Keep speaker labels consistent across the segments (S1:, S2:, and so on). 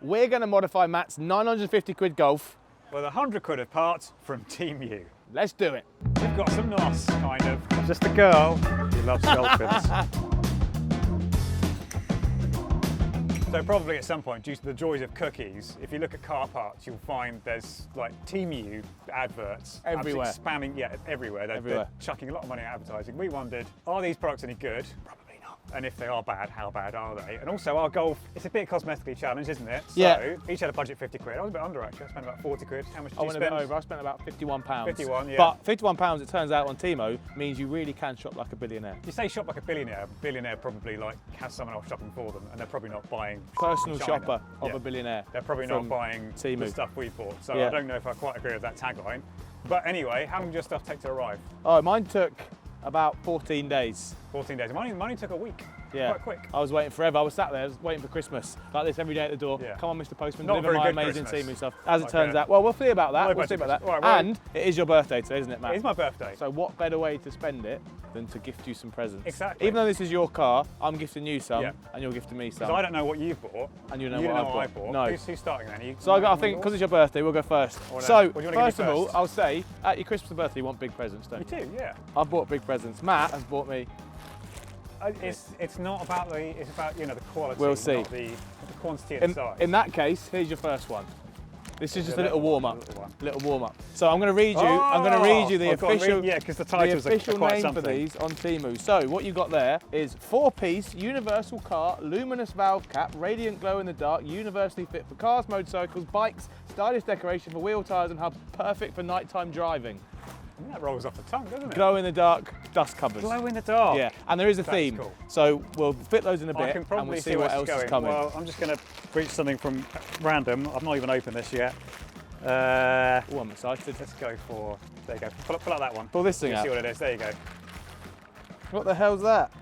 S1: we're going to modify Matt's 950 quid Golf
S2: with 100 quid of parts from Temu.
S1: Let's do it.
S2: We've got some NOS, kind of. Just a girl who loves dolphins. So probably at some point, due to the joys of cookies, if you look at car parts, you'll find there's like Temu adverts.
S1: Everywhere.
S2: Spamming, yeah, everywhere. They're chucking a lot of money at advertising. We wondered, are these products any good? Probably not. And if they are bad, how bad are they? And also our Golf, it's a bit cosmetically challenged, isn't it? So
S1: Yeah.
S2: each had a budget 50 quid. I was a bit under actually. I spent about 40 quid. How much did
S1: I
S2: you
S1: went
S2: spend?
S1: a bit over. I spent about £51.
S2: 51, yeah.
S1: But £51, it turns out, on Temu means you really can shop like a billionaire.
S2: If you say shop like a billionaire probably like has someone else shopping for them, and they're probably not buying
S1: Personal
S2: China.
S1: shopper of
S2: Yeah.
S1: a billionaire.
S2: They're probably not buying
S1: Temu.
S2: the stuff we bought. So
S1: Yeah.
S2: I don't know if I quite agree with that tagline. But anyway, how long did your stuff take to arrive?
S1: Oh, mine took about 14 days.
S2: 14 days. Mine took a week.
S1: Yeah.
S2: Quite quick.
S1: I was waiting forever. I was sat there, I was waiting for Christmas, like this every day at the door.
S2: Yeah.
S1: Come on, Mr. Postman,
S2: Not
S1: deliver
S2: very
S1: my
S2: good
S1: amazing
S2: Christmas.
S1: Temu stuff. As it
S2: Like
S1: turns
S2: a
S1: out, well, we'll see about that.
S2: low
S1: We'll see
S2: budget
S1: about that.
S2: Christmas. Right,
S1: and it is your birthday today, isn't it, Matt?
S2: It is my birthday.
S1: So what better way to spend it than to gift you some presents?
S2: Exactly.
S1: Even though this is your car, I'm gifting you some,
S2: Yeah.
S1: and you're gifting me some.
S2: Because I don't know what you've bought.
S1: And you don't
S2: you
S1: know
S2: don't
S1: what
S2: know
S1: I've
S2: what I
S1: bought.
S2: bought.
S1: No.
S2: Who's starting then?
S1: So I think, because it's your birthday, we'll go first.
S2: Or
S1: So,
S2: what do you wanna give me
S1: first of all,
S2: first?
S1: I'll say, at your Christmas and birthday, you want big presents, don't
S2: You
S1: you?
S2: do, yeah.
S1: I've bought big presents. Matt has bought me.
S2: It's not about it's about the quality.
S1: We'll see.
S2: Not the quantity and size.
S1: In that case, here's your first one. This is just a little warm up.
S2: little one.
S1: Little warm up. So I'm going to read you. I'm going to read you the
S2: go on,
S1: official.
S2: yeah, because the
S1: The
S2: titles
S1: official
S2: are quite
S1: name
S2: something.
S1: for these on Temu. So what you got there is 4-piece universal car, luminous valve cap, radiant glow in the dark, universally fit for cars, motorcycles, bikes, stylish decoration for wheel tires and hub, perfect for nighttime driving.
S2: I mean, that rolls off the tongue, doesn't it?
S1: Glow in the dark dust covers.
S2: Glow in the dark.
S1: Yeah, and there is a
S2: That's
S1: theme.
S2: cool.
S1: So we'll fit those in a
S2: I
S1: bit
S2: can
S1: and
S2: probably
S1: we'll
S2: see
S1: see
S2: where
S1: what
S2: it's
S1: else
S2: going.
S1: is coming.
S2: Well, I'm just going to reach something from random. I've not even opened this yet.
S1: Oh, I'm excited.
S2: Let's go for. There you go. Pull out that one.
S1: Pull this thing
S2: You'll
S1: out.
S2: see what it is. There you go.
S1: What the hell's that?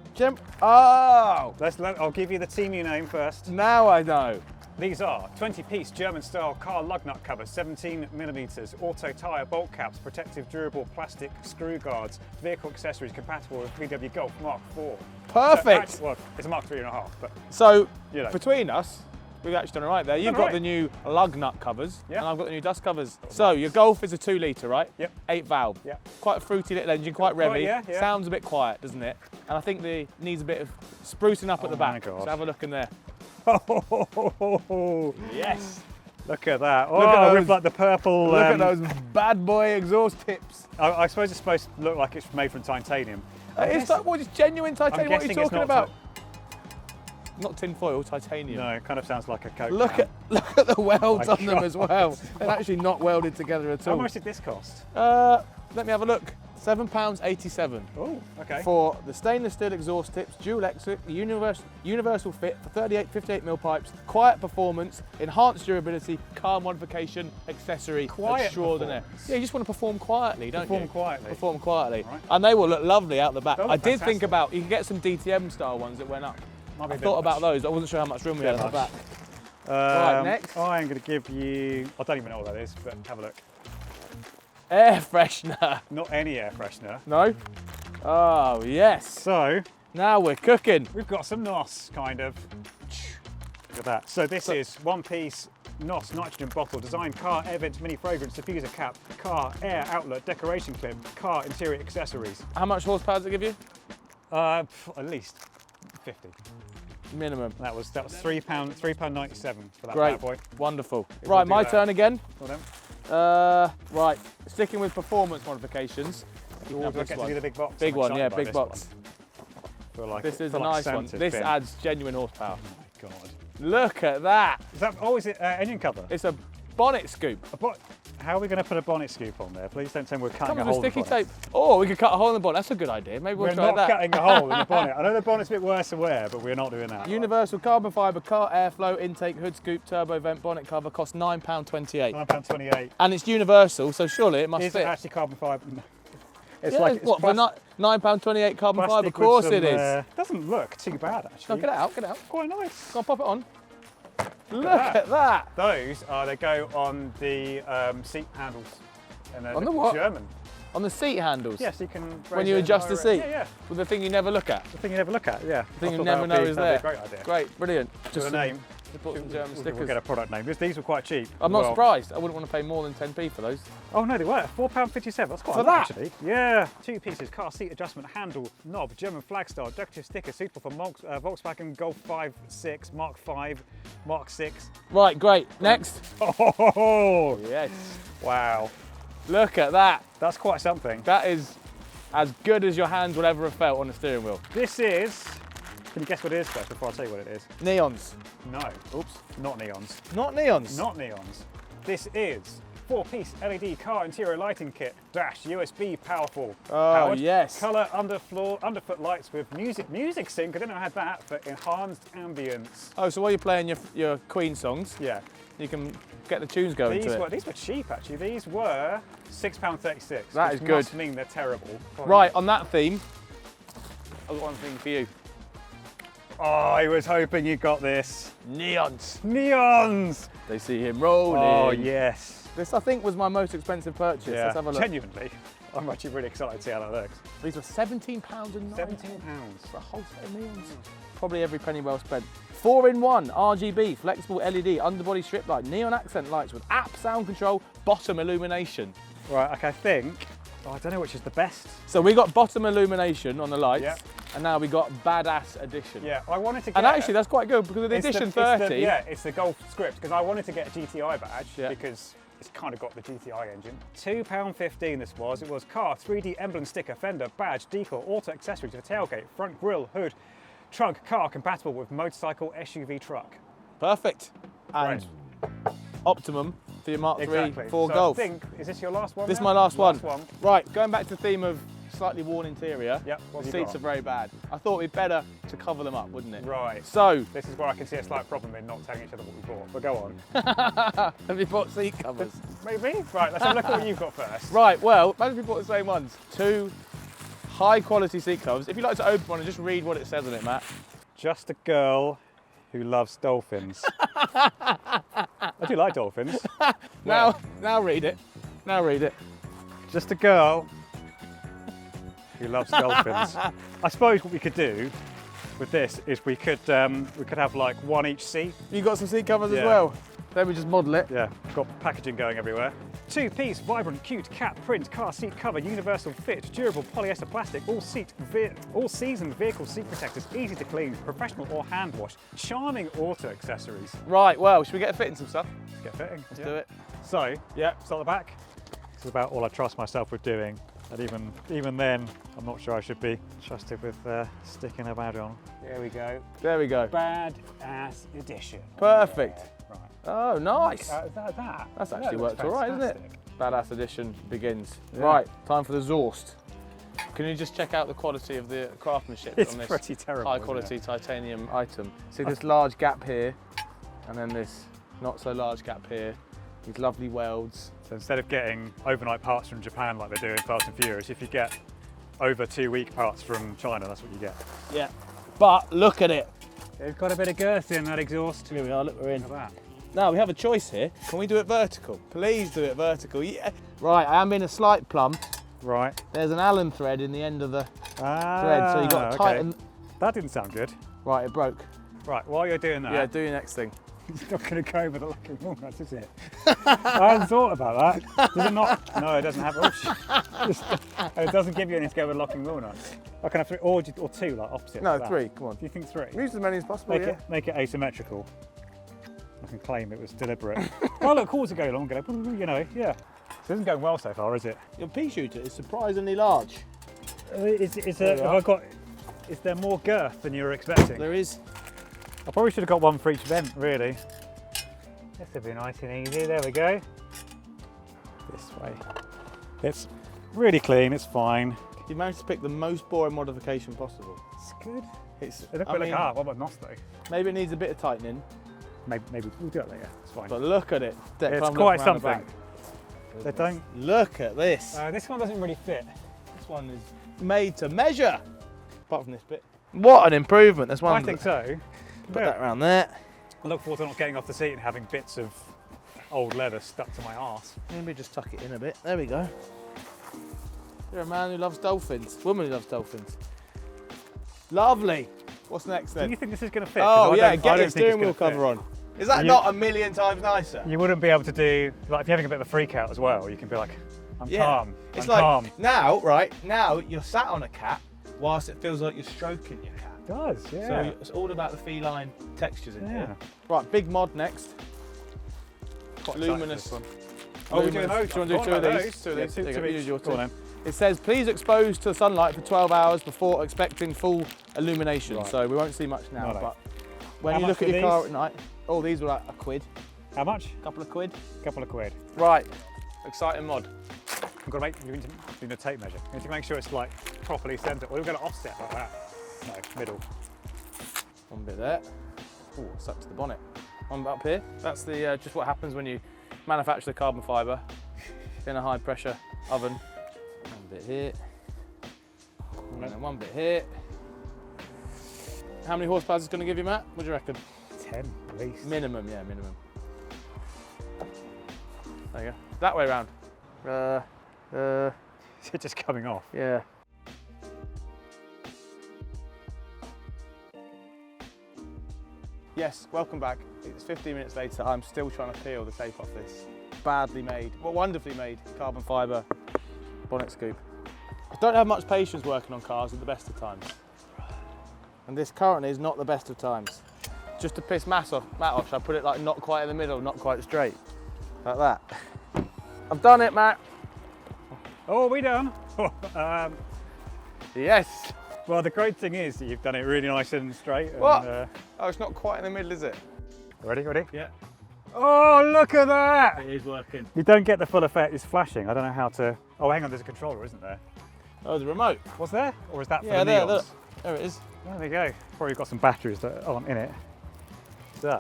S1: Oh!
S2: I'll give you the Temu name first.
S1: Now I know.
S2: These are 20-piece German-style car lug nut covers, 17mm, auto tyre bolt caps, protective durable plastic screw guards, vehicle accessories compatible with VW Golf Mark IV.
S1: Perfect.
S2: So, well, it's a Mark 3.5, but
S1: So
S2: you know.
S1: between us, we've actually done it right there. You've
S2: Done
S1: got
S2: right.
S1: the new lug nut covers,
S2: Yeah.
S1: and I've got the new dust covers. So your Golf is a 2 litre, right?
S2: Yep.
S1: 8 valve.
S2: Yep.
S1: Quite a fruity little engine, quite revvy.
S2: yeah.
S1: Sounds a bit quiet, doesn't it? And I think the needs a bit of sprucing up at the
S2: my
S1: back.
S2: God.
S1: So have a look in there. Yes.
S2: Look at that. Oh,
S1: Look at
S2: with
S1: those-
S2: like the purple.
S1: Look at those bad boy exhaust tips.
S2: I suppose it's supposed to look like it's made from titanium.
S1: It's like, what, just genuine titanium? What are you
S2: guessing it's
S1: talking
S2: not
S1: about? Not tin foil, titanium.
S2: No, it kind of sounds like a Coke
S1: Look
S2: can.
S1: at the welds
S2: My
S1: on them
S2: God.
S1: as well. They're actually not welded together at
S2: How
S1: all.
S2: much did this cost?
S1: Let me have a look. £7.87
S2: Oh, okay.
S1: for the stainless steel exhaust tips, dual exit, universal fit for 58mm pipes, quiet performance, enhanced durability, car modification, accessory,
S2: Quiet
S1: extraordinaire.
S2: performance.
S1: Yeah, you just want to perform quietly, don't you?
S2: Perform quietly.
S1: Perform quietly.
S2: Right.
S1: And they will look lovely out the back.
S2: They'll
S1: I
S2: look
S1: did think
S2: fantastic.
S1: about, you can get some DTM style ones that went up.
S2: Might be
S1: I
S2: a bit
S1: thought about
S2: much.
S1: those. I wasn't sure how much room we had
S2: Bit
S1: at the
S2: much.
S1: back. Right, next.
S2: I'm going to give you. I don't even know what that is, but have a look.
S1: Air freshener.
S2: Not any air freshener.
S1: No? Oh, yes.
S2: So
S1: Now we're cooking.
S2: we've got some NOS, kind of. Look at that. So this is one-piece NOS nitrogen bottle, designed car air vent mini fragrance diffuser cap, car air outlet decoration clip, car interior accessories.
S1: How much horsepower does it give you?
S2: At least 50.
S1: Minimum.
S2: That was £3.97 for that
S1: Great.
S2: bad boy.
S1: Wonderful.
S2: It
S1: Right,
S2: will do
S1: my
S2: that.
S1: turn again.
S2: Well done.
S1: Right, sticking with performance modifications.
S2: Do I get to do the big box?
S1: Big
S2: I'm
S1: one,
S2: excited
S1: yeah,
S2: by
S1: big
S2: this
S1: box.
S2: one. Feel like
S1: This is
S2: feel
S1: a
S2: like
S1: nice one.
S2: Santa's
S1: This
S2: bin.
S1: adds genuine horsepower.
S2: Oh my God.
S1: Look at that.
S2: Is that, oh, is it engine cover?
S1: It's a bonnet scoop.
S2: How are we going to put a bonnet scoop on there? Please don't tell me we're cutting
S1: Comes
S2: a
S1: with
S2: hole in
S1: sticky
S2: the bonnet.
S1: tape. Oh, we could cut a hole in the bonnet. That's a good idea. Maybe we'll
S2: We're
S1: try
S2: not
S1: that.
S2: cutting a hole in the bonnet. I know the bonnet's a bit worse to wear, but we're not doing that.
S1: Universal carbon fibre car airflow intake hood scoop turbo vent bonnet cover costs £9.28.
S2: £9.28.
S1: And it's universal, so surely it must
S2: Is
S1: fit.
S2: it actually carbon fibre? No. It's
S1: Yeah,
S2: like it's
S1: what, for £9.28 carbon fibre?
S2: plastic
S1: Of course
S2: with
S1: it
S2: some,
S1: is.
S2: Doesn't look too bad actually.
S1: No, get it out, get it out.
S2: Quite nice.
S1: Go on, pop it on. Look
S2: that.
S1: at that.
S2: Those they go on the seat handles. And they're
S1: On the what?
S2: German.
S1: On the seat handles?
S2: Yes, you can.
S1: When
S2: raise
S1: you
S2: it
S1: adjust the
S2: and lower it.
S1: seat?
S2: Yeah, yeah.
S1: With the thing you never look at?
S2: The thing you never look at. Yeah.
S1: The thing
S2: I
S1: you
S2: thought
S1: never
S2: that
S1: know
S2: would
S1: is
S2: be-
S1: there.
S2: that'd be a great idea.
S1: Great, brilliant.
S2: With a name.
S1: Just put some German
S2: We'll
S1: stickers.
S2: get a product name. These were quite cheap.
S1: I'm not surprised. I wouldn't want to pay more than 10p for those.
S2: Oh no, they were £4.57. That's quite
S1: For
S2: a lot,
S1: that?
S2: actually. Yeah, 2 pieces, car seat adjustment, handle, knob, German flag style, decorative sticker, suitable for Volkswagen Golf 5, 6, Mark 5, Mark 6.
S1: Right, great. Next.
S2: Oh
S1: Yes.
S2: wow,
S1: Look at that.
S2: that's quite something.
S1: That is as good as your hands will ever have felt on the steering wheel.
S2: This is. Can you guess what it is first before I tell you what it is?
S1: Neons.
S2: No.
S1: Oops.
S2: Not neons.
S1: Not neons.
S2: Not neons. This is 4-piece LED car interior lighting kit dash USB powerful.
S1: Oh,
S2: powered,
S1: yes.
S2: Colour underfoot lights with music sync. I didn't know I had that for enhanced ambience.
S1: Oh, so while you're playing your Queen songs,
S2: Yeah.
S1: you can get the tunes going to it.
S2: These were cheap actually. These were £6.36.
S1: That
S2: which
S1: is good.
S2: Must mean they're terrible.
S1: Right, on that theme, I've got one thing for you.
S2: Oh, I was hoping you got this.
S1: Neons.
S2: Neons.
S1: They see him rolling.
S2: Oh yes.
S1: This, I think, was my most expensive purchase.
S2: Yeah.
S1: Let's have a look.
S2: Genuinely, I'm actually really excited to see how that looks.
S1: These were £17 and
S2: £17.
S1: for a whole set of neons. Probably every penny well spent. 4-in-1 RGB flexible LED underbody strip light, neon accent lights with app sound control, bottom illumination.
S2: Right. Okay. I think. Oh, I don't know which is the best.
S1: So we got bottom illumination on the lights,
S2: Yep.
S1: and now we got badass edition.
S2: Yeah, I wanted to get.
S1: And actually, that's quite good because with the
S2: it's
S1: edition
S2: the- it's
S1: 30,
S2: yeah, it's the Golf script because I wanted to get a GTI badge
S1: Yeah.
S2: because it's kind of got the GTI engine. £2.15 this was. It was car, 3D emblem sticker, fender, badge, decal, auto accessories for tailgate, front grille, hood, trunk, car compatible with motorcycle, SUV, truck.
S1: perfect. And optimum for your Mark III
S2: Exactly.
S1: 4
S2: so
S1: Golf.
S2: I think, is this your last one?
S1: This is
S2: now?
S1: my last one.
S2: one.
S1: Right, going back to the theme of slightly worn interior,
S2: Yep, what
S1: the
S2: have you
S1: seats
S2: got?
S1: are very bad. I thought it'd be better to cover them up, wouldn't it?
S2: Right.
S1: So,
S2: This is where I can see a slight problem in not telling each other what we bought. But go on.
S1: have you bought seat covers?
S2: Maybe. Right. Let's have a look at what you've got first.
S1: Right, well, imagine if we bought the same ones. 2 high quality seat covers. If you'd like to open one and just read what it says on it, Matt.
S2: Just a girl who loves dolphins. I do like dolphins.
S1: Now read it. Now read it.
S2: Just a girl who loves dolphins. I suppose what we could do with this is we could have like one each seat.
S1: You got some seat covers as
S2: Yeah.
S1: well. Then we just model it.
S2: Yeah, got packaging going everywhere. 2-piece, vibrant, cute cap print car seat cover, universal fit, durable polyester plastic, all season vehicle seat protectors, easy to clean, professional or hand wash, charming auto accessories.
S1: Right, well, should we get a fitting some stuff?
S2: Let's get fitting.
S1: Let's do it.
S2: So, yeah, start the back. This is about all I trust myself with doing. And even then, I'm not sure I should be trusted with sticking a badge on. There we go.
S1: There we go.
S2: Badass edition.
S1: Perfect.
S2: Right.
S1: Oh, nice.
S2: Is that?
S1: That's
S2: Yeah,
S1: actually
S2: it looks
S1: worked all right, isn't it?
S2: fantastic.
S1: Badass edition begins.
S2: Yeah.
S1: Right, time for the exhaust. Can you just check out the quality of the craftsmanship
S2: It's
S1: on this
S2: pretty terrible.
S1: high
S2: isn't
S1: quality
S2: it?
S1: titanium item? See this large gap here, and then this not so large gap here. These lovely welds.
S2: So instead of getting overnight parts from Japan like they do in Fast and Furious, if you get over 2-week parts from China, that's what you get.
S1: Yeah. But look at it.
S2: It's got a bit of girth in that exhaust.
S1: Here we are, look, we're in.
S2: Look at that.
S1: Now we have a choice here. Can we do it vertical? Please do it vertical. Yeah. Right, I am in a slight plumb.
S2: Right.
S1: There's an Allen thread in the end of the
S2: Ah,
S1: thread, so you got to tighten.
S2: That didn't sound good.
S1: Right, it broke.
S2: Right, while you're doing that,
S1: Yeah, do your next thing.
S2: it's not going to go over the locking walnuts, is it? I hadn't thought about that. Does it not? No, it doesn't have. Oh, it doesn't give you any to go with locking walnuts. I can have 3 or 2, like opposite.
S1: No,
S2: like that.
S1: 3, come on.
S2: Do you think 3?
S1: Use as many as possible, yeah.
S2: Make it asymmetrical. I can claim it was deliberate. Oh look, calls are going along, you know, yeah. So it isn't going well so far, is it?
S1: Your pea shooter is surprisingly large.
S2: Is
S1: There we are.
S2: is there more girth than you were expecting?
S1: There is.
S2: I probably should have got one for each vent, really. This would be nice and easy. There we go. This way. It's really clean. It's fine.
S1: You managed to pick the most boring modification possible.
S2: It's good.
S1: It's.
S2: It looked
S1: I
S2: like
S1: mean,
S2: a car. What about NOS though?
S1: maybe it needs a bit of tightening,
S2: Maybe we'll do it later. It's fine.
S1: but look at it.
S2: It's quite something. They don't.
S1: Look at this.
S2: This one doesn't really fit.
S1: This one is made to measure. Apart from this bit. What an improvement. There's one.
S2: I think so.
S1: Put that around there.
S2: I look forward to not getting off the seat and having bits of old leather stuck to my arse.
S1: Maybe just tuck it in a bit. There we go. You're a man who loves dolphins. Woman who loves dolphins. Lovely. What's next
S2: Do
S1: then?
S2: you think this is going to fit?
S1: Oh
S2: 'Cause
S1: yeah,
S2: I
S1: get
S2: don't
S1: your
S2: think
S1: steering
S2: it's
S1: wheel
S2: gonna
S1: cover
S2: fit.
S1: on. Is that not a million times nicer?
S2: You wouldn't be able to do, like if you're having a bit of a freak out as well, you can be like, I'm calm,
S1: It's
S2: I'm
S1: like,
S2: calm.
S1: now, right, now you're sat on a cat whilst it feels like you're stroking your cat.
S2: It does, yeah.
S1: So it's all about the feline textures in here. Right, big mod next.
S2: Quite
S1: Luminous.
S2: excited for this one. Oh, we're doing those.
S1: Do you want to do two of these? Two of these.
S2: Yeah,
S1: There you
S2: two
S1: go,
S2: each.
S1: use your
S2: Go on
S1: two.
S2: then.
S1: It says, please expose to sunlight for 12 hours before expecting full illumination.
S2: Right.
S1: So we won't see much now,
S2: Righto.
S1: but when
S2: How
S1: you
S2: much
S1: look at
S2: were
S1: your car
S2: these?
S1: at night, oh, these were like a quid,
S2: How much?
S1: a couple of quid.
S2: Couple of quid.
S1: Right, exciting mod.
S2: I've got to make, you need to do the tape measure. You need to make sure it's like properly centered. Or we're going to offset like that. No, middle.
S1: One bit there. Oh, it's up to the bonnet. One bit up here. That's the just what happens when you manufacture the carbon fibre in a high pressure oven. One bit here. And then one bit here. How many horsepower is it going to give you, Matt? What do you reckon?
S2: 10 at least.
S1: Minimum, yeah, minimum. There you go. That way round.
S2: Is it just coming off?
S1: Yeah. Yes, welcome back. It's 15 minutes later. I'm still trying to peel the tape off this badly made, well, wonderfully made carbon fibre bonnet scoop. I don't have much patience working on cars at the best of times. And this currently is not the best of times. Just to piss Matt off, should I put it like not quite in the middle, not quite straight? Like that. I've done it, Matt.
S2: Oh, are we done?
S1: Yes.
S2: Well, the great thing is that you've done it really nice and straight.
S1: What?
S2: And,
S1: Oh, it's not quite in the middle, is it?
S2: ready?
S1: Yeah.
S2: Oh, look at that!
S1: It is working.
S2: You don't get the full effect. It's flashing. I don't know how to. Oh, hang on. There's a controller, isn't there?
S1: Oh, the remote.
S2: Was there? Or is that for
S1: Yeah,
S2: the
S1: there,
S2: neons?
S1: there it is.
S2: There we go. Probably got some batteries that aren't in it. So,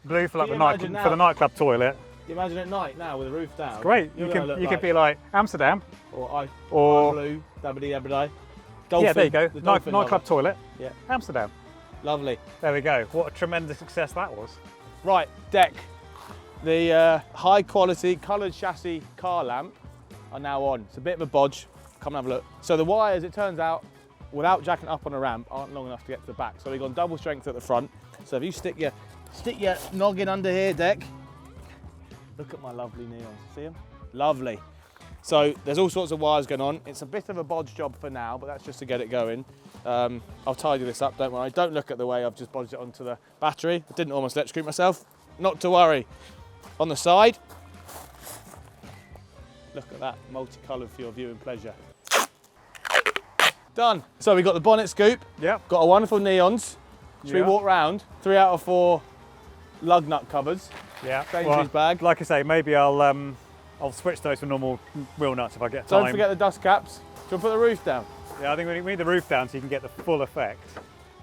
S2: blue for, like
S1: Can
S2: the
S1: you
S2: night,
S1: imagine
S2: for the
S1: now?
S2: nightclub toilet.
S1: You imagine at night now with the roof down.
S2: Great.
S1: You're
S2: You
S1: gonna look
S2: can
S1: like,
S2: be like Amsterdam.
S1: or
S2: or-
S1: blue, dabbity dabbity. Dolphin.
S2: Yeah, there you go.
S1: The dolphin
S2: Nightclub
S1: lover.
S2: toilet.
S1: Yeah,
S2: Amsterdam.
S1: lovely.
S2: There we go. What a tremendous success that was.
S1: Right, deck. The high quality coloured chassis car lamp are now on. It's a bit of a bodge. Come and have a look. So the wires, it turns out, without jacking up on a ramp, aren't long enough to get to the back. So we've gone double strength at the front. So if you stick your noggin under here, deck. Look at my lovely neons. See them? Lovely. So there's all sorts of wires going on. It's a bit of a bodge job for now, but that's just to get it going. I'll tidy this up, don't worry. Don't look at the way I've just bodged it onto the battery. I didn't almost electrocute myself. Not to worry. On the side, look at that, multicoloured for your viewing pleasure. Done. So we've got the bonnet scoop.
S2: Yep.
S1: Got a wonderful neons. Should we
S2: Yeah.
S1: walk round? 3 out of 4 lug nut covers.
S2: Yeah.
S1: Sainsbury's bag.
S2: Like I say, maybe I'll switch those for normal wheel nuts if I get time.
S1: Don't forget the dust caps. Do you want to put the roof down?
S2: Yeah, I think we need the roof down so you can get the full effect.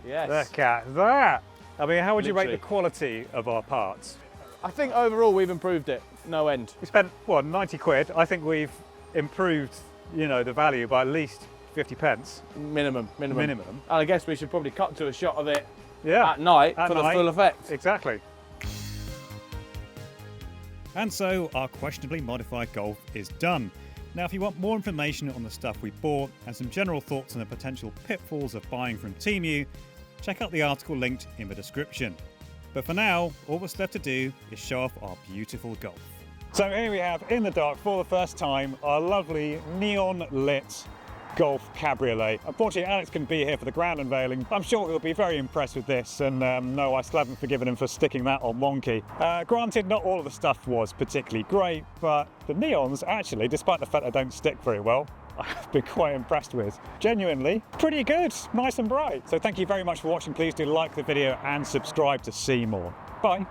S1: Yes.
S2: Look at that. I mean, how would you rate
S1: Literally.
S2: the quality of our parts?
S1: I think overall we've improved it. No end.
S2: We spent, what, 90 quid? I think we've improved, you know, the value by at least 50 pence.
S1: Minimum.
S2: Minimum.
S1: And I guess we should probably cut to a shot of it
S2: Yeah.
S1: at night
S2: At
S1: for
S2: night.
S1: the full effect.
S2: Exactly.
S3: And so our questionably modified Golf is done. Now if you want more information on the stuff we bought and some general thoughts on the potential pitfalls of buying from Temu, check out the article linked in the description. But for now, all that's left to do is show off our beautiful Golf.
S2: So here we have, in the dark for the first time, our lovely neon lit Golf Cabriolet. Unfortunately, Alex couldn't be here for the grand unveiling. I'm sure he'll be very impressed with this, and no, I still haven't forgiven him for sticking that on wonky. Granted, not all of the stuff was particularly great, but the neons actually, despite the fact they don't stick very well, I've been quite impressed with. Genuinely, pretty good, nice and bright. So thank you very much for watching. Please do like the video and subscribe to see more. Bye.